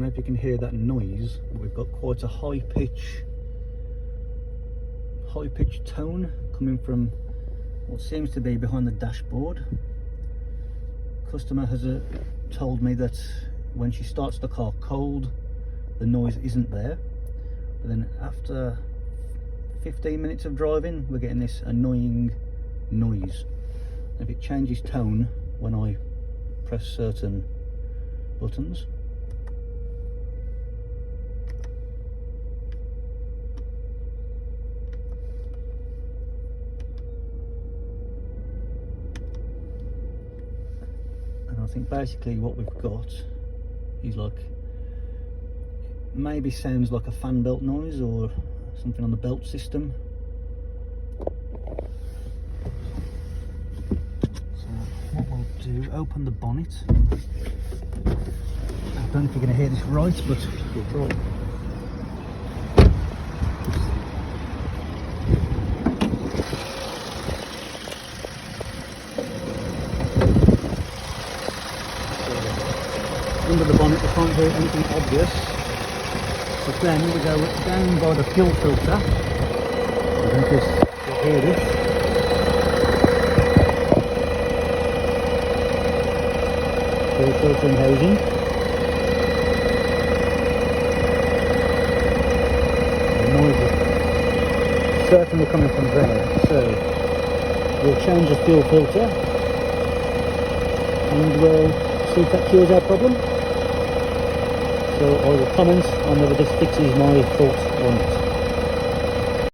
don't know if you can hear that noise, but we've got quite a high pitch tone coming from what seems to be behind the dashboard. Customer has told me that when she starts the car cold, the noise isn't there, but then after 15 minutes of driving, we're getting this annoying noise. If it changes tone when I press certain buttons. And I think basically what we've got is like, maybe sounds like a fan belt noise or something on the belt system. So what we'll do, open the bonnet. I don't know if you're going to hear this right, but we'll try. Under the bonnet we can't hear anything obvious, but then we go down by the fuel filter. I don't know if you'll hear this. Fuel filtering housing. The noise is certainly coming from there, so we'll change the fuel filter and we'll see if that cures our problem. So I will comment on whether this fixes my fault or not.